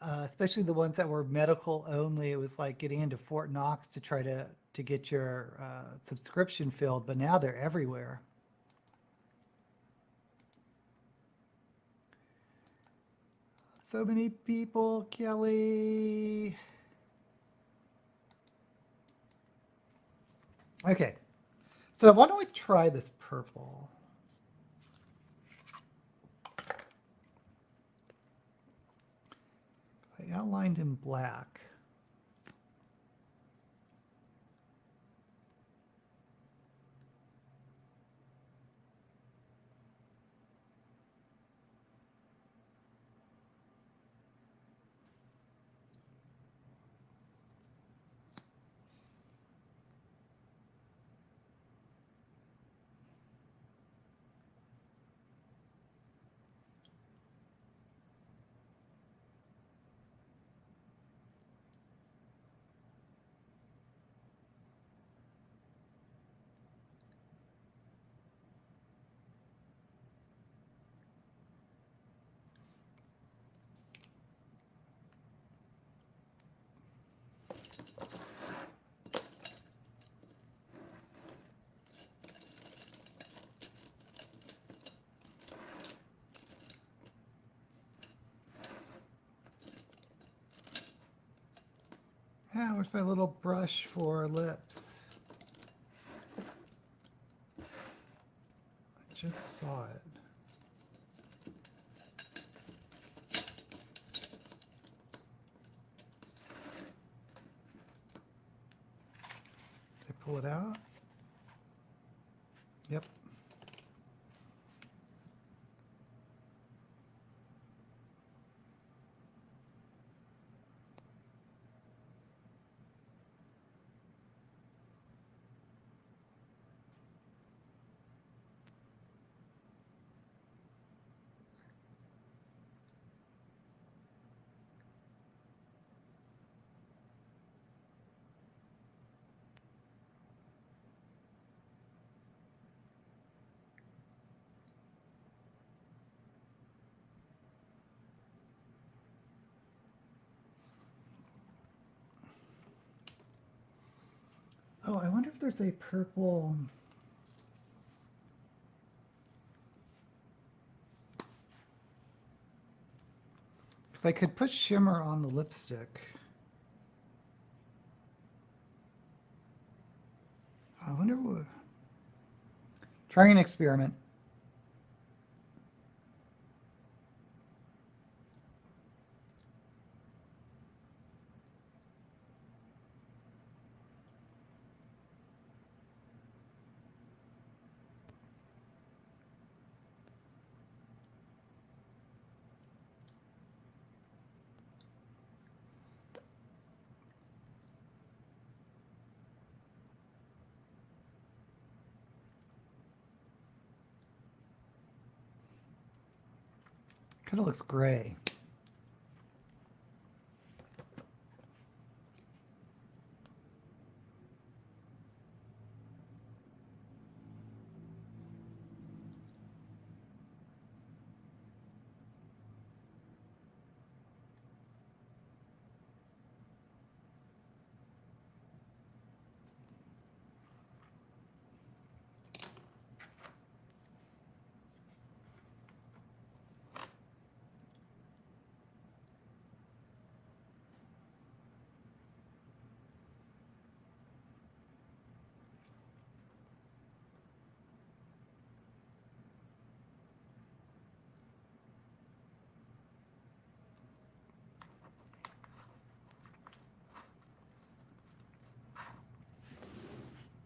especially the ones that were medical only. It was like getting into Fort Knox to try to get your subscription filled, but now they're everywhere. So many people, Kelly. Okay, so why don't we try this purple? I outlined in black. Ah, where's my little brush for lips? I just saw it. Did I pull it out? Yep. Oh, I wonder if there's a purple. Because I could put shimmer on the lipstick. I wonder what. Trying an experiment. Kind of looks gray.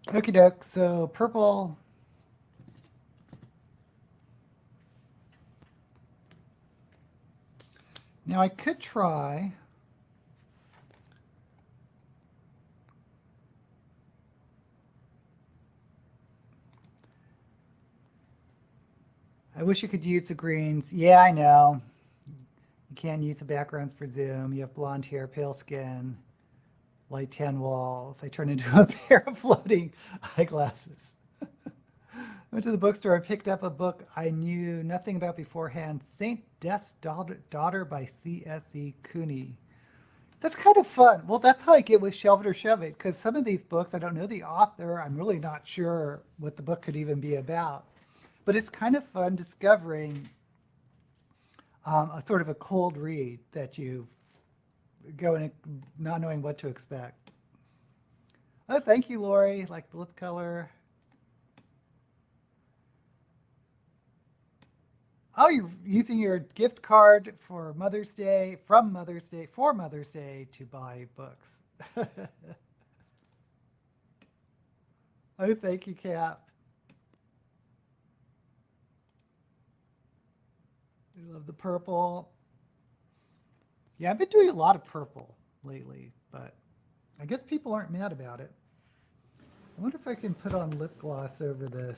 Okie doke. So purple. Now I could try. I wish you could use the greens. Yeah, I know. You can't use the backgrounds for Zoom. You have blonde hair, pale skin, light tan walls. I turned into a pair of floating eyeglasses. Went to the bookstore and picked up a book I knew nothing about beforehand, Saint Death's Daughter by C.S.E. Cooney. That's kind of fun. Well, that's how I get with Shelve It or Shove It, because some of these books, I don't know the author. I'm really not sure what the book could even be about. But it's kind of fun discovering a sort of a cold read that you go in not knowing what to expect. Oh, thank you, Lori. Like the lip color. Oh, you're using your gift card for Mother's Day, for Mother's Day to buy books. Oh, thank you, Cap. I love the purple. Yeah, I've been doing a lot of purple lately, but I guess people aren't mad about it. I wonder if I can put on lip gloss over this.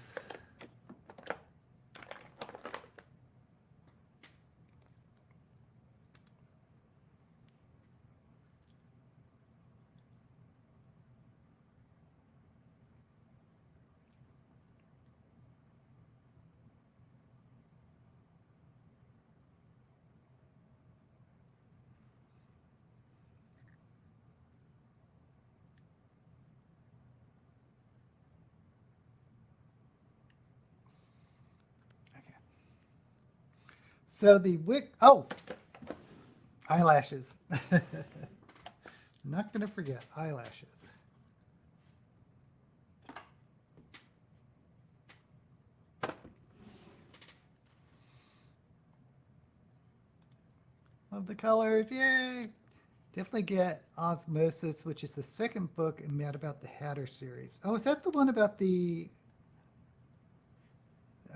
So the wig, oh, eyelashes. Not going to forget eyelashes. Love the colors, yay! Definitely get Osmosis, which is the second book in Mad About the Hatter series. Oh, is that the one about the,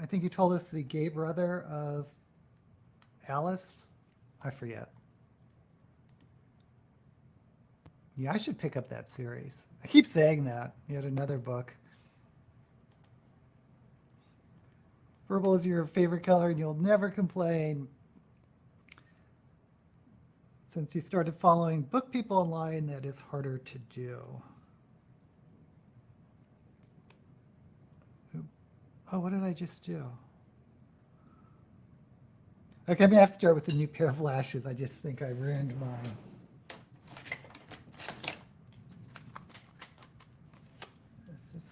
I think you told us the gay brother of Alice? I forget. Yeah, I should pick up that series. I keep saying that. Yet another book. Purple is your favorite color and you'll never complain. Since you started following book people online, that is harder to do. Oh, what did I just do? Okay, I'm gonna have to start with a new pair of lashes. I just think I ruined mine. This is...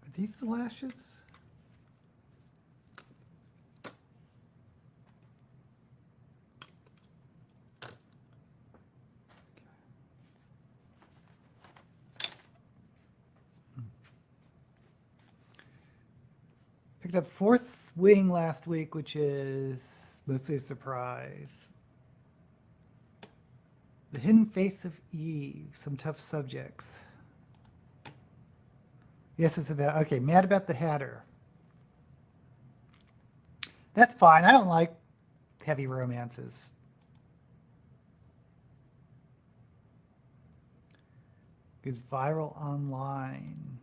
Are these the lashes? Picked up Fourth Wing last week, which is mostly a surprise. The Hidden Face of Eve, some tough subjects. Yes, it's about, okay, Mad About the Hatter. That's fine. I don't like heavy romances. Goes viral online.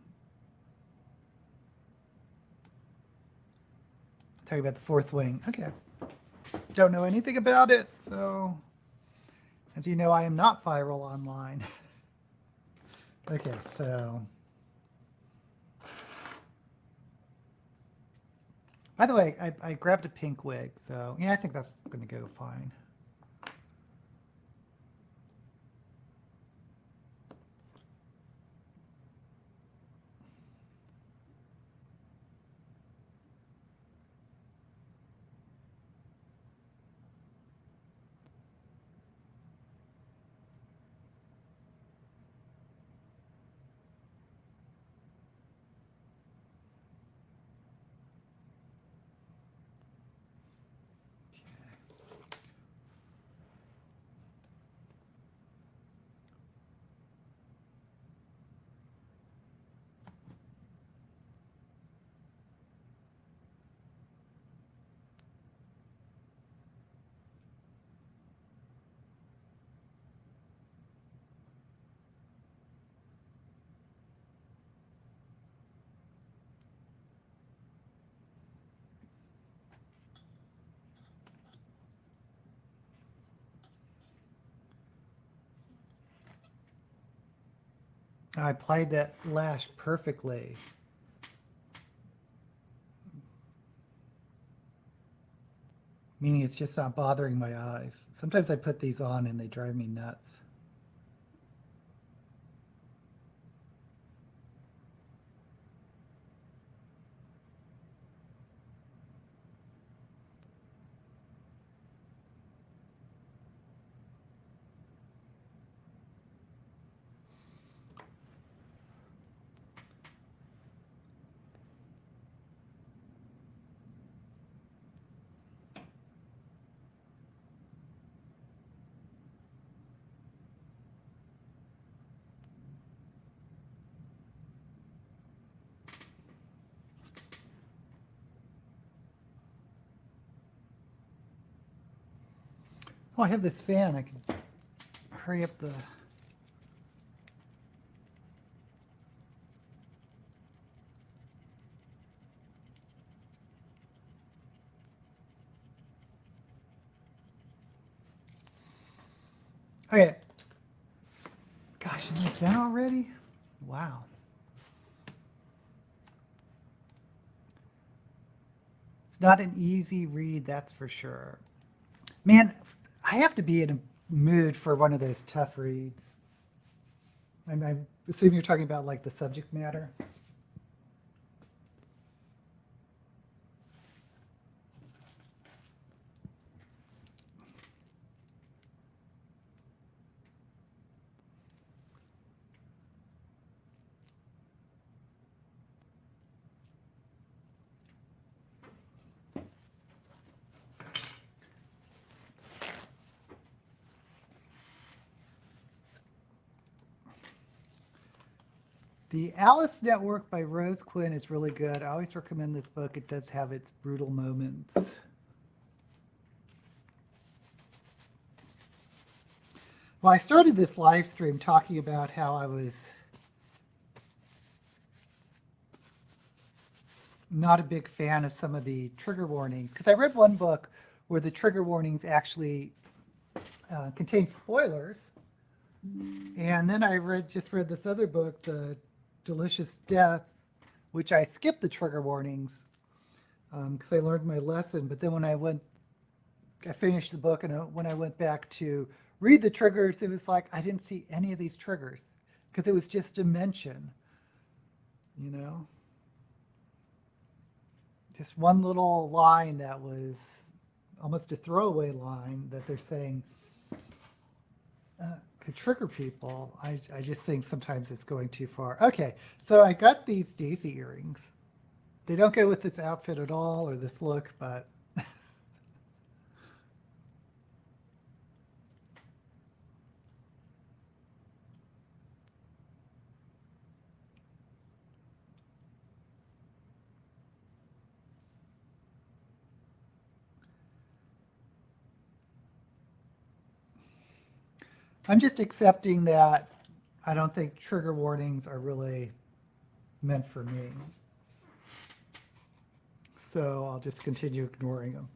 Talking about the Fourth Wing. Okay. Don't know anything about it, so as you know, I am not viral online. Okay, so By the way, I grabbed a pink wig, so yeah, I think that's going to go fine. I applied that lash perfectly. Meaning it's just not bothering my eyes. Sometimes I put these on and they drive me nuts. Oh, I have this fan. I can hurry up the... Okay. Gosh, am I done already? Wow. It's not an easy read, that's for sure. Man, I have to be in a mood for one of those tough reads. I assume you're talking about like the subject matter. The Alice Network by Rose Quinn is really good. I always recommend this book. It does have its brutal moments. Well, I started this live stream talking about how I was not a big fan of some of the trigger warnings, because I read one book where the trigger warnings actually contain spoilers. And then I just read this other book, The Delicious Deaths, which I skipped the trigger warnings because I learned my lesson. But then when I finished the book, and when I went back to read the triggers, it was like I didn't see any of these triggers because it was just a mention, you know? Just one little line that was almost a throwaway line that they're saying could trigger people. I just think sometimes it's going too far. Okay, so I got these daisy earrings. They don't go with this outfit at all or this look, but I'm just accepting that I don't think trigger warnings are really meant for me. So I'll just continue ignoring them.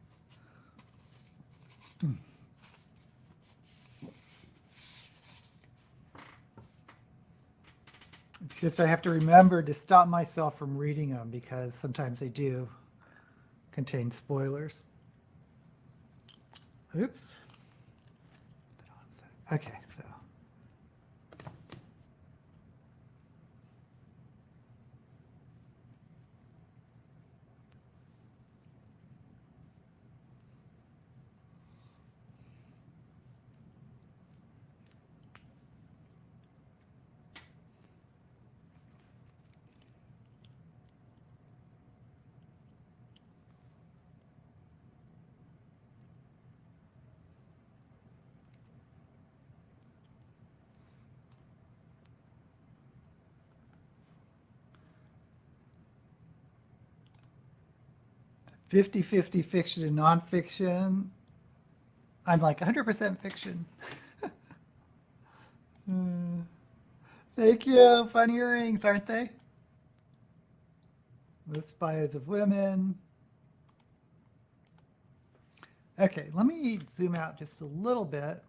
It's just I have to remember to stop myself from reading them because sometimes they do contain spoilers. Oops. Okay, so. "50-50 fiction and nonfiction." I'm like 100% fiction. Thank you. Fun earrings, aren't they? List bios of women. Okay, let me zoom out just a little bit.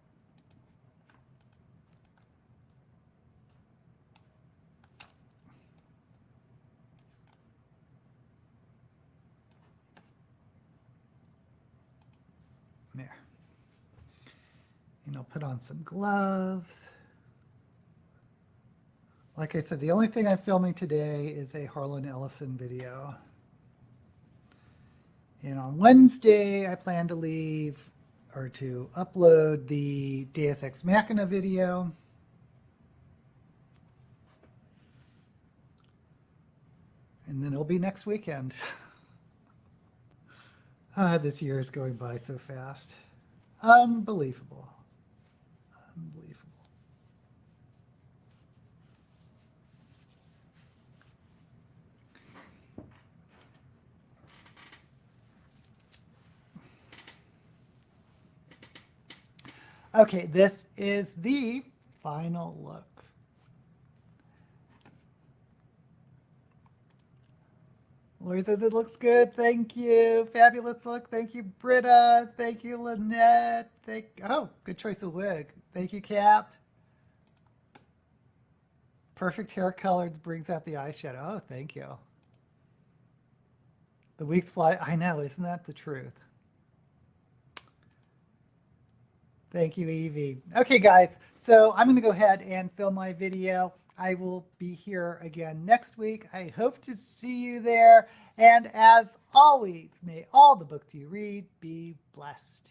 There. And I'll put on some gloves. Like I said, the only thing I'm filming today is a Harlan Ellison video. And on Wednesday, I plan to leave or to upload the Deus Ex Machina video. And then it'll be next weekend. This year is going by so fast. Unbelievable. Unbelievable. Okay, this is the final look. Lori says it looks good. Thank you. Fabulous look. Thank you, Britta. Thank you, Lynette. Oh, good choice of wig. Thank you, Cap. Perfect hair color brings out the eyeshadow. Oh, thank you. The weeks fly. I know, isn't that the truth? Thank you, Evie. Okay, guys, so I'm going to go ahead and film my video. I will be here again next week. I hope to see you there. And as always, may all the books you read be blessed.